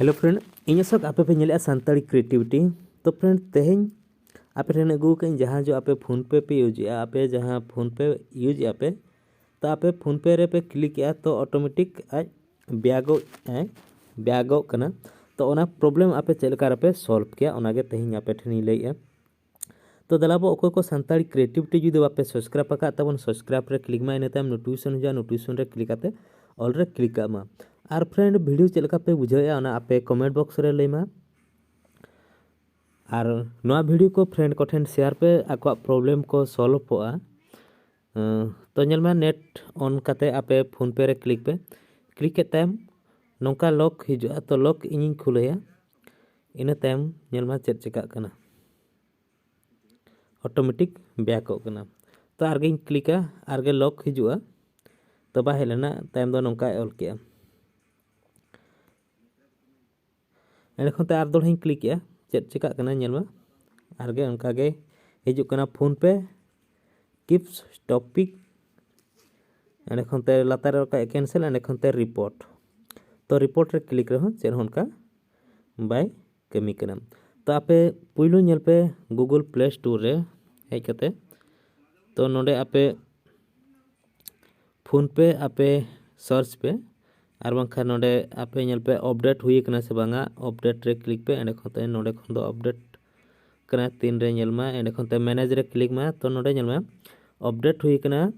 Hello friend in सब आपे पे नेले सानताड़ी क्रिएटिविटी। तो फ्रेंड तेहें आपे ठेन अगू कहीं जहाँ जो आपे फोन पे यूज आपे जहाँ फोन पे यूज आपे तो आपे फोन पे रे पे क्लिक किया तो ऑटोमेटिक आज ब्यागो कना। तो ओना प्रॉब्लम आपे चलकर आपे सॉल्व किया ओनागे तेहें आपे ठेन लैया। तो दलाबो अकोय को सानताड़ी क्रिएटिविटी जुदी आपे सब्सक्राइब आका तबन सब्सक्राइब रे क्लिक मा इनते नोटिफिकेशन हुआ नोटिफिकेशन रे क्लिक आते ऑल रे क्लिक मा। और फ्रेंड वीडियो चलका पे बुझाया ओना आपे कमेंट बॉक्स रे लैमा। और नवा वीडियो को फ्रेंड को ठेन शेयर पे आको प्रॉब्लम को सॉल्व पोआ। तो नेलमा नेट ऑन करते आपे फोन पे रे क्लिक के टाइम नौका लॉक हिजुआ तो लॉक इन खुलैया इन टाइम नेलमा चेक चिका कना ऑटोमेटिक बैक होना। तो आगे क्लिका आगे लॉक हिजुआ तो बा हेलना टाइम दो नौका ऑल किया एंडखोनते आर दोड़ क्लिक किया चेक चिका कना नेलमा आगे उनकागे हिजुक कना फोन पे टिप्स टॉपिक एंडखोनते लातार का कैंसिल एंडखोनते रिपोर्ट। तो रिपोर्ट रे क्लिक रहो चेन होनका बाय कमी कना। तो आपे पुइलो नेल पे गूगल प्ले स्टोर रे हेज कते तो नोडे आपे फोन पे आपे सर्च पे और बांखा नोडे आपे नेल पे अपडेट हुई कना से बांगा अपडेट रे क्लिक पे एंडखोनते नोडे खन दो अपडेट कना तीन रे नेल मा एंडखोनते मैनेज रे क्लिक मा तो नोडे नेल मा अपडेट हुई कना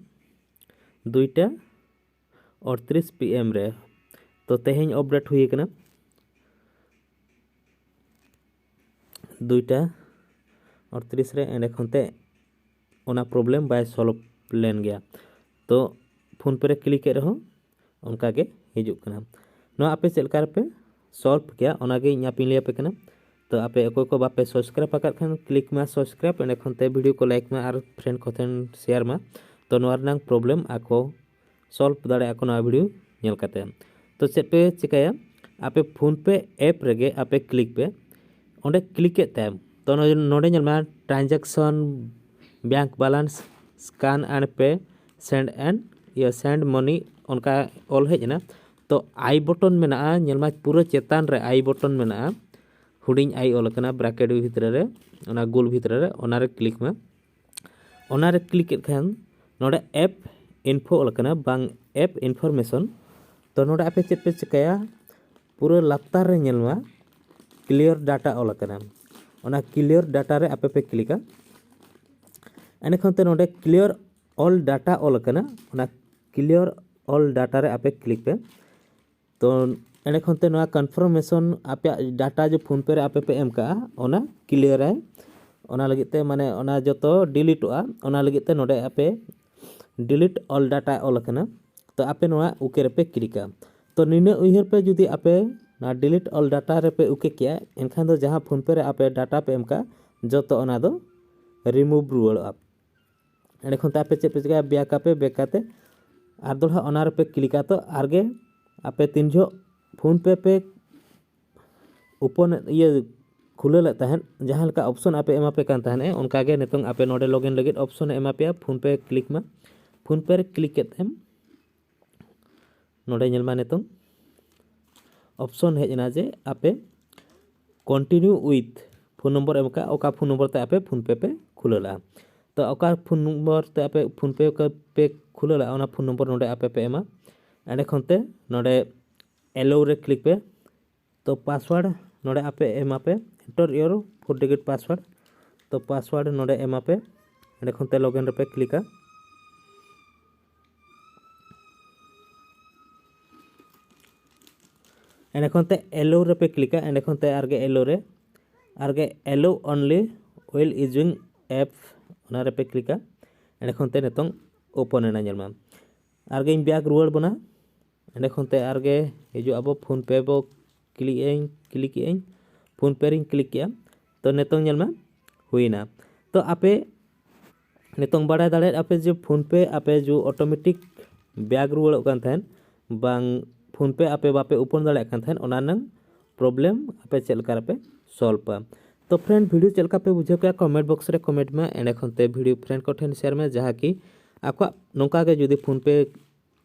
2:38 PM रे। तो तेहें अपडेट हुई कना 2:38 रे एंडखोनते ओना प्रॉब्लम बाय सॉल्व लेन गया। तो फोन पे रे क्लिक रहो उनका के हिजुक कना नो आपे चलकार पे सॉल्व किया ओनागे इना पिन लिया पे कना। तो आपे अकोय को बापे सब्सक्राइब आकर खान क्लिक मा सब्सक्राइब एंडखोनते वीडियो को लाइक मा और फ्रेंड को थेन शेयर मा तो नोआ रनांग प्रॉब्लम आको सॉल्व दाड़े आको नोआ वीडियो नेल काते। तो चेक पे चिकाया आपे फोन पे ऐप रेगे आपे क्लिक पे ओंडे क्लिक के टाइम तो नोडे नेलमा transaction bank balance scan and pay send money उनका ऑल हेजना। तो आई बटन में नेलमा पूरा चेतान रे आई बटन में हुडिंग आई ऑल कना ब्रैकेट भितर रे ओना गोल भितर रे ओना रे क्लिक में ओना रे क्लिक के खान नोडे ऐप इन्फो ऑल कना बांग ऐप इन्फॉर्मेशन। तो नोडे आपे चेक पे चिकाया पूरा लातार रे नेलमा क्लियर डाटा ऑल कना ओना क्लियर डाटा रे आपे पे क्लिका एंडखोनते नोडे क्लियर ऑल डाटा ऑल कना ओना क्लियर ऑल डाटा रे आपे क्लिक पे। तो एंडखोनते नोआ कन्फर्मेशन आपे डाटा जो फोन पे रे आपे पे एम का ओना क्लियर है ओना लगिते माने ओना जतो डिलीटोआ ओना लगिते नोडे आपे डिलीट ऑल डाटा ऑल कना। तो आपे नोआ ओके रे पे क्लिका। तो निने उइहर पे जुदी आपे ना डिलीट ऑल डाटा रे पे ओके किया एनखान दो जहां फोन पे रे आपे डाटा पे एम का जतो ओना दो रिमूव रुआड़ोआ एंडखोनते आपे चेक पे चिका बेकाते आर दोड़ा ओना रे पे क्लिका। तो आगे आपे तीन जो फोन पे ओपन ये खुले लेता है जहाँ लका ऑप्शन आपे एमा पे कान ताहने उनका गे नितंग आपे नोडे लॉगिन लगिन ऑप्शन एमा पे फोन पे क्लिक मा फोन पे रे क्लिक के तम नोडे नेलमा नितंग ऑप्शन हेजना जे आपे कंटिन्यू विथ फोन नंबर एम का ओका फोन नंबर ते आपे फोन पे खुलेला। तो ओका फोन नंबर ते आपे फोन पे खुलेला ओना फोन नंबर नोडे आपे पे एमा एंडखोनते नोडे एलो रे क्लिक पे। तो पासवर्ड नोडे आपे एमा पे एंटर योर 4 डिजिट पासवर्ड। तो पासवर्ड नोडे एमा पे एंडखोनते लॉगिन रे पे क्लिका एंडखोनते एलो रे पे क्लिका एंडखोनते आगे allow only while using app ओना रे पे क्लिका एंडखोनते नितंग ओपन एना नेलमा आगे बैक रुआड़ बना एंडखोनते आगे हिजु अब फोन पे बो क्लिक फोन पे रिंग क्लिक किया। तो नितंग नेलमा हुईना। तो आपे नितंग बाड़ाय दाड़े आपे जो फोन पे आपे जो ऑटोमेटिक बैक रुआड़ कान थाहन बांग फोन पे आपे बापे ओपन दाड़े कान थाहन ओना नंग प्रॉब्लम आपे चलका पे सॉल्व पा। तो फ्रेंड वीडियो चलका पे बुझे क्या कमेंट बॉक्स रे कमेंट में एंडखोनते वीडियो फ्रेंड को ठेन शेयर में जहाँ की आको नौका के जुदी फोन पे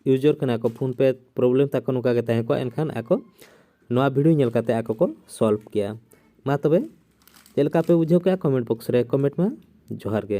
यूजर कना को फोन पे प्रॉब्लम ताको नौका के ताहे को एनखान आको नवा वीडियो नेल काते आको को सॉल्व किया। मा तबे चेलका पे बुझाव के कमेंट बॉक्स रे कमेंट में। जोहार गे।